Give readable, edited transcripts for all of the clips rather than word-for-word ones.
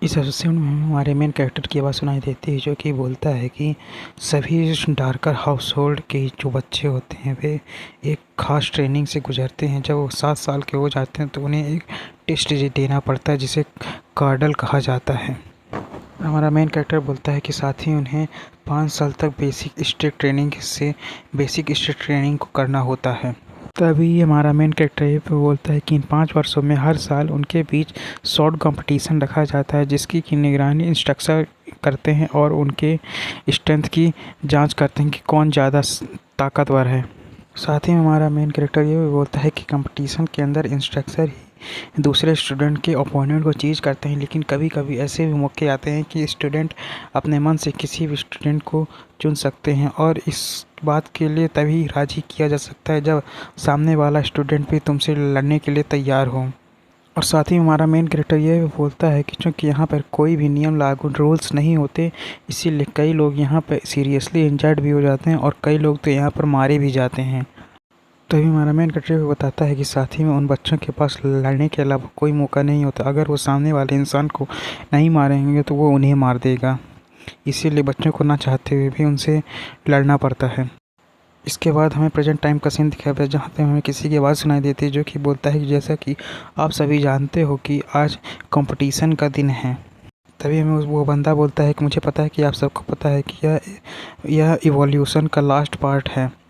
इस एपिसोड में हमारे मेन कैरेक्टर की आवाज़ सुनाई देती है, जो कि बोलता है कि सभी डार्कर हाउस होल्ड के जो बच्चे होते हैं वे एक ख़ास ट्रेनिंग से गुजरते हैं। जब वो 7 साल के हो जाते हैं तो उन्हें एक टेस्ट देना पड़ता है जिसे कार्डल कहा जाता है। हमारा मेन कैरेक्टर बोलता है कि साथ ही उन्हें 5 साल तक बेसिक स्टेट ट्रेनिंग को करना होता है। तभी हमारा मेन कैरेक्टर ये बोलता है कि इन 5 वर्षों में हर साल उनके बीच शॉर्ट कंपटीशन रखा जाता है, जिसकी की निगरानी इंस्ट्रक्टर करते हैं और उनके स्ट्रेंथ की जांच करते हैं कि कौन ज़्यादा ताकतवर है। साथ ही हमारा मेन कैरेक्टर ये भी बोलता है कि कंपटीशन के अंदर इंस्ट्रक्टर ही दूसरे स्टूडेंट के ओपोनेंट को चीज़ करते हैं, लेकिन कभी कभी ऐसे भी मौके आते हैं कि स्टूडेंट अपने मन से किसी भी स्टूडेंट को चुन सकते हैं, और इस बात के लिए तभी राज़ी किया जा सकता है जब सामने वाला स्टूडेंट भी तुमसे लड़ने के लिए तैयार हो। और साथ ही हमारा मेन कैरेक्टर ये भी बोलता है कि चूँकि यहाँ पर कोई भी नियम लागू रूल्स नहीं होते, इसीलिए कई लोग यहाँ पर सीरियसली इंजर्ड भी हो जाते हैं और कई लोग तो यहाँ पर मारे भी जाते हैं। तभी हमारा मेन कैरेक्टर बताता है कि साथ ही में उन बच्चों के पास लड़ने के अलावा कोई मौका नहीं होता। अगर वो सामने वाले इंसान को नहीं मारेंगे तो वो उन्हें मार देगा, इसीलिए बच्चों को ना चाहते हुए भी उनसे लड़ना पड़ता है। इसके बाद हमें प्रेजेंट टाइम का सीन दिखाया है, जहाँ पे हमें किसी की आवाज़ सुनाई देती है, जो कि बोलता है कि जैसा कि आप सभी जानते हो कि आज कंपटीशन का दिन है। तभी हमें वो बंदा बोलता है कि मुझे पता है कि आप सबको पता है कि यह इवोल्यूशन का लास्ट पार्ट है,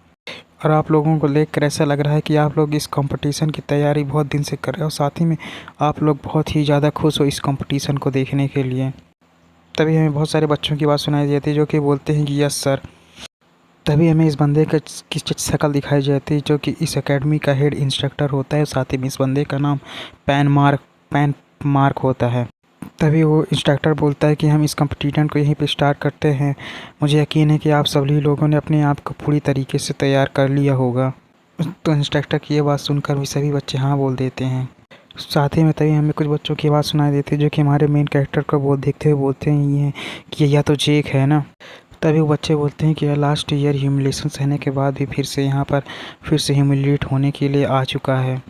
और आप लोगों को देखकर ऐसा लग रहा है कि आप लोग इस कंपटीशन की तैयारी बहुत दिन से कर रहे हो, साथ ही में आप लोग बहुत ही ज़्यादा खुश हो इस कंपटीशन को देखने के लिए। तभी हमें बहुत सारे बच्चों की बात सुनाई देती है, जो कि बोलते हैं कि यस सर। तभी हमें इस बंदे की शक्ल दिखाई जाती है, जो कि इस एकेडमी का हेड इंस्ट्रक्टर होता है। साथ ही में इस बंदे का नाम पैन मार्क होता है। तभी वो इंस्ट्रक्टर बोलता है कि हम इस कंपटीशन को यहीं पे स्टार्ट करते हैं। मुझे यकीन है कि आप सभी लोगों ने अपने आप को पूरी तरीके से तैयार कर लिया होगा। तो इंस्ट्रक्टर की ये बात सुनकर भी सभी बच्चे हाँ बोल देते हैं। साथ ही में तभी हमें कुछ बच्चों की आवाज़ सुनाई देती है, जो कि हमारे मेन कैरेक्टर को देखते हुए बोलते हैं ये कि यह तो जेक है ना। तभी वो बच्चे बोलते हैं कि लास्ट ईयर ह्यूमिलेशन सहने के बाद भी फिर से यहाँ पर फिर से ह्यूमिलेट होने के लिए आ चुका है।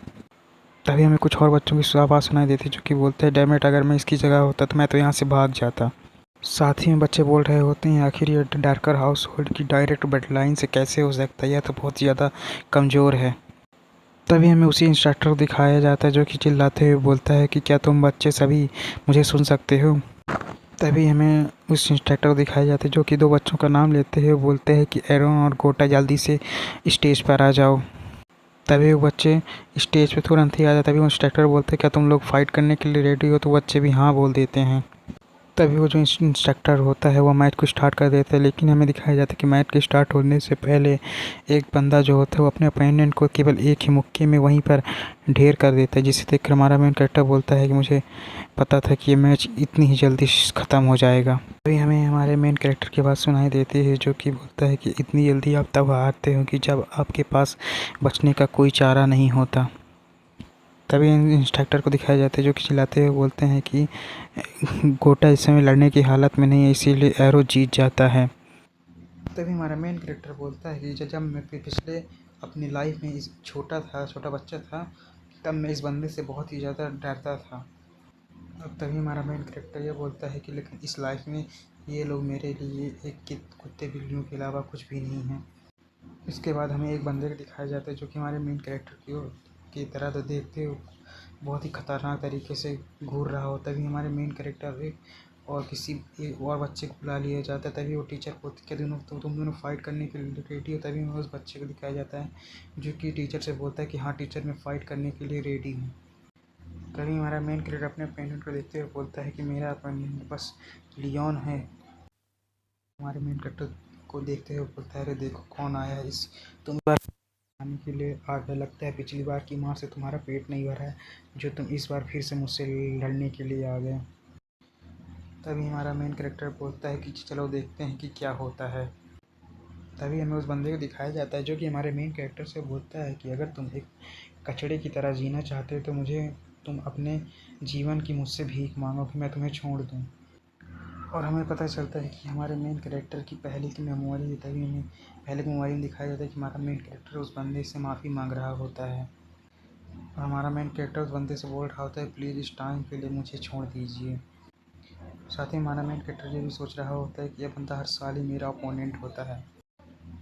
तभी हमें कुछ और बच्चों की आवाज़ सुनाई देती है, जो कि बोलते हैं डैम इट, अगर मैं इसकी जगह होता तो मैं तो यहाँ से भाग जाता। साथ ही में बच्चे बोल रहे होते हैं आखिर ये डार्कर हाउस होल्ड की डायरेक्ट ब्लडलाइन से कैसे हो सकता है, यह तो बहुत ज़्यादा कमज़ोर है। तभी हमें उसी इंस्ट्रक्टर को दिखाया जाता है, जो कि चिल्लाते हुए बोलता है कि क्या तुम बच्चे सभी मुझे सुन सकते हो। तभी हमें उस इंस्ट्रक्टर को दिखाया जाता है, जो कि 2 बच्चों का नाम लेते हुए बोलते हैं कि एरोन और गोटा जल्दी से स्टेज पर आ जाओ। तभी वो बच्चे स्टेज पे तुरंत ही आ जाते। तभी वो इंस्ट्रक्टर बोलते हैं क्या तुम लोग फाइट करने के लिए रेडी हो, तो बच्चे भी हाँ बोल देते हैं। तभी वो जो इंस्ट्रक्टर होता है वो मैच को स्टार्ट कर देता है, लेकिन हमें दिखाया जाता है कि मैच के स्टार्ट होने से पहले एक बंदा जो होता है वो अपने अपोनेंट को केवल एक ही मुक्के में वहीं पर ढेर कर देता है, जिसे देखकर हमारा मेन कैरेक्टर बोलता है कि मुझे पता था कि ये मैच इतनी ही जल्दी ख़त्म हो जाएगा। तभी हमें हमारे मेन कैरेक्टर की बात सुनाई देती है, जो कि बोलता है कि इतनी जल्दी आप तब हारते हो कि जब आपके पास बचने का कोई चारा नहीं होता। तभी इंस्ट्रक्टर को दिखाया जाता है, जो कि चिल्लाते हुए बोलते हैं कि गोटा इस समय लड़ने की हालत में नहीं है, इसीलिए एरो जीत जाता है। तभी हमारा मेन कैरेक्टर बोलता है कि जब मैं पिछले अपनी लाइफ में इस छोटा बच्चा था, तब मैं इस बंदे से बहुत ही ज़्यादा डरता था। अब तभी हमारा मेन कैरेक्टर ये बोलता है कि लेकिन इस लाइफ में ये लोग मेरे लिए एक कुत्ते बिल्लियों के अलावा कुछ भी नहीं है। इसके बाद हमें एक बंदे को दिखाया जाता है, जो कि हमारे मेन कैरेक्टर की तरह तो देखते हो बहुत ही खतरनाक तरीके से घूर रहा हो। तभी हमारे मेन कैरेक्टर एक और किसी एक और बच्चे को बुला लिया जाता है। तभी वो टीचर को क्या तुम दोनों फाइट करने के लिए रेडी हो। तभी हमें उस बच्चे को दिखाया जाता है, जो कि टीचर से बोलता है कि हाँ टीचर, मैं फ़ाइट करने के लिए रेडी हूँ। तभी हमारा मेन कैरेक्टर अपने अपोनेंट को देखते हुए बोलता है कि मेरा अपोनेंट बस लियोन है। हमारे मेन कैरेक्टर को देखते हुए बोलता है अरे देखो कौन आया है, इस तुम आने के लिए आ गया। लगता है पिछली बार की मार से तुम्हारा पेट नहीं भरा है, जो तुम इस बार फिर से मुझसे लड़ने के लिए आ गए। तभी हमारा मेन कैरेक्टर बोलता है कि चलो देखते हैं कि क्या होता है। तभी हमें उस बंदे को दिखाया जाता है, जो कि हमारे मेन कैरेक्टर से बोलता है कि अगर तुम एक कचड़े की तरह जीना चाहते हो तो तुम अपने जीवन की मुझसे भीख मांगो कि मैं तुम्हें छोड़ दूँ। और हमें पता चलता है कि हमारे मेन कैरेक्टर की पहले की मेमोरी है। तभी हमें पहले की मेमोरी में दिखाया जाता है कि हमारा मेन कैरेक्टर उस बंदे से माफ़ी मांग रहा होता है, और हमारा मेन कैरेक्टर उस बंदे से बोल रहा होता है प्लीज़ इस टाइम के लिए मुझे छोड़ दीजिए। साथ ही हमारा मेन कैरेक्टर ये भी सोच रहा होता है कि ये बंदा हर साल ही मेरा ओपोनेंट होता है।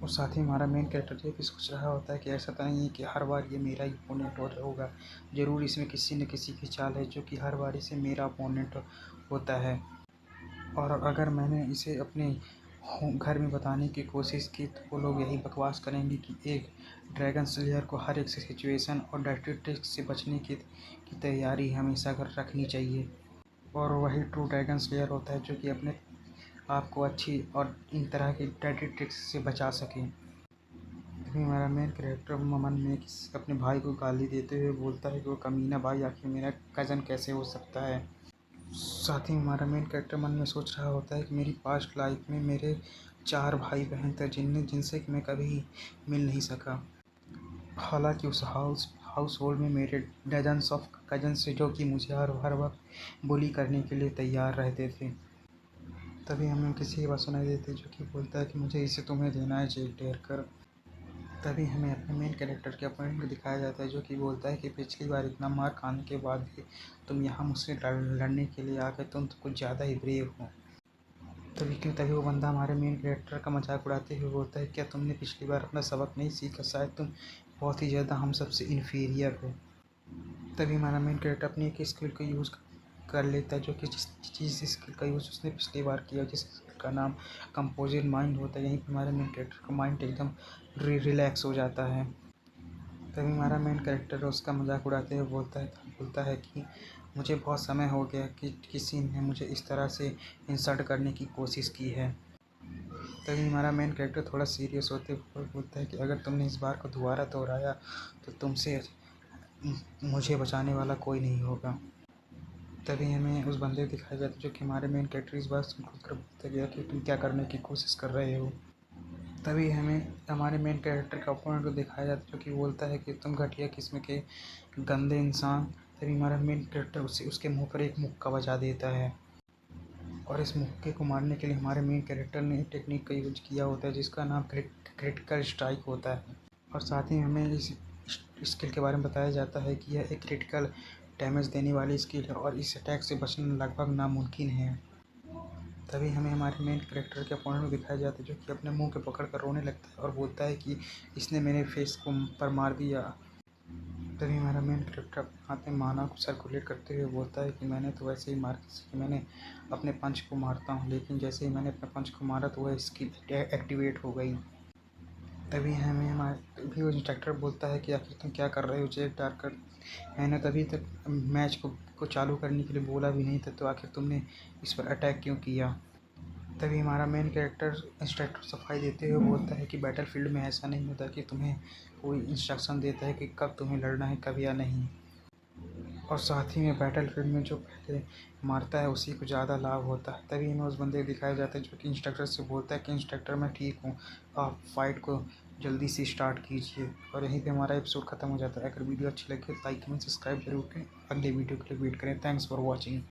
और साथ ही हमारा मेन कैरेक्टर ये भी सोच रहा होता है कि ऐसा तो नहीं है कि हर बार ये मेरा ही ओपोनेंट होगा, ज़रूर इसमें किसी न किसी की चाल है जो कि हर बार इसे मेरा ओपोनेंट होता है। और अगर मैंने इसे अपने घर में बताने की कोशिश की तो वो लोग यही बकवास करेंगे कि एक ड्रैगन स्लेयर को हर एक सिचुएशन और डायरेक्ट ट्रिक्स से बचने की तैयारी हमेशा कर रखनी चाहिए। और वही ट्रू ड्रैगन स्लेयर होता है जो कि अपने आप को अच्छी और इन तरह की डायरेक्ट ट्रिक्स से बचा सके। तभी हमारा मेन कैरेक्टर मन में अपने भाई को गाली देते हुए बोलता है कि वो कमीना भाई आखिर मेरा कज़न कैसे हो सकता है। साथ ही हमारा मेन कैरेक्टर मन में सोच रहा होता है कि मेरी पास्ट लाइफ में मेरे 4 भाई बहन थे जिनसे कि मैं कभी मिल नहीं सका। हालांकि उस हाउस होल्ड में मेरे डजन्स ऑफ कजन्स थे जो कि मुझे हर वक्त बुली करने के लिए तैयार रहते थे। तभी हमें किसी की बात सुनाई देती है जो कि बोलता है कि मुझे इसे तुम्हें देना है जेल टेर कर। तभी हमें अपने मेन कैरेक्टर के अपोनेंट को दिखाया जाता है जो कि बोलता है कि पिछली बार इतना मार खाने के बाद भी तुम यहाँ मुझसे लड़ने के लिए आ गए, तुम तो कुछ ज़्यादा ही ब्रेव हो। तभी वो बंदा हमारे मेन कैरेक्टर का मजाक उड़ाते हुए बोलता है, क्या तुमने पिछली बार अपना सबक नहीं सीखा, शायद तुम बहुत ही ज़्यादा हम सबसे इन्फीरियर हो। तभी हमारा मेन कैरेक्टर अपनी एक स्किल को यूज़ कर लेता है जो कि जिस स्किल का यूज़ उसने पिछली बार किया, जिस स्किल का नाम कंपोजिट माइंड होता है। यहीं पर हमारे मेन कैरेक्टर का माइंड एकदम रिलैक्स हो जाता है। तभी हमारा मेन कैरेक्टर उसका मजाक उड़ाते हुए बोलता है कि मुझे बहुत समय हो गया कि किसी ने मुझे इस तरह से इंसल्ट करने की कोशिश की है। तभी हमारा मेन कैरेक्टर थोड़ा सीरियस होते हुए बोलता है कि अगर तुमने इस बार को दोबारा दोहराया तो तुमसे मुझे बचाने वाला कोई नहीं होगा। तभी हमें उस बंदे को दिखाया जाता है जो कि हमारे मेन कैरेक्टर इस बात सुनकर बोलता गया कि तुम क्या करने की कोशिश कर रहे हो। तभी हमें हमारे मेन कैरेक्टर का ओपोनेंट को दिखाया जाता है जो कि बोलता है कि तुम घटिया किस्म के गंदे इंसान। तभी हमारा मेन कैरेक्टर उसके मुंह पर एक मुक्का बजा देता है। और इस मुक्के को मारने के लिए हमारे मेन कैरेक्टर ने एक टेक्निक का यूज किया होता है जिसका नाम क्रिटिकल स्ट्राइक होता है। और साथ ही हमें इस स्किल के बारे में बताया जाता है कि यह एक क्रिटिकल डैमेज देने वाली स्किल है और इस अटैक से बचना लगभग नामुमकिन है। तभी हमें हमारे मेन कैरेक्टर के अपोनेंट को दिखाया जाता है जो कि अपने मुंह के पकड़ कर रोने लगता है और बोलता है कि इसने मेरे फेस को पर मार दिया। तभी हमारा मेन कैरेक्टर अपने हाथ में माना को सर्कुलेट करते हुए बोलता है कि मैंने तो वैसे ही कि मैंने अपने पंच को मारता हूँ, लेकिन जैसे ही मैंने अपने पंच को मारा तो वह स्किल एक्टिवेट हो गई। तभी वो इंस्ट्रक्टर बोलता है कि आखिर तुम क्या कर रहे हो जेक डार्कर, मैंने तभी तक मैच को चालू करने के लिए बोला भी नहीं था, तो आखिर तुमने इस पर अटैक क्यों किया। तभी हमारा मेन कैरेक्टर इंस्ट्रक्टर सफाई देते हुए बोलता है कि बैटलफील्ड में ऐसा नहीं होता कि तुम्हें कोई इंस्ट्रक्शन देता है कि कब तुम्हें लड़ना है कब या नहीं। और साथ ही में बैटलफील्ड में जो पहले मारता है उसी को ज़्यादा लाभ होता है। तभी हमें उस बंदे को दिखाया जाता है जो कि इंस्ट्रक्टर से बोलता है कि इंस्ट्रक्टर मैं ठीक हूँ, आप फाइट को जल्दी से स्टार्ट कीजिए। और यहीं पे हमारा एपिसोड ख़त्म हो जाता है। अगर वीडियो अच्छी लगे तो लाइक कमेंट सब्सक्राइब जरूर करें, अगले वीडियो के लिए वेट करें। Thanks for watching.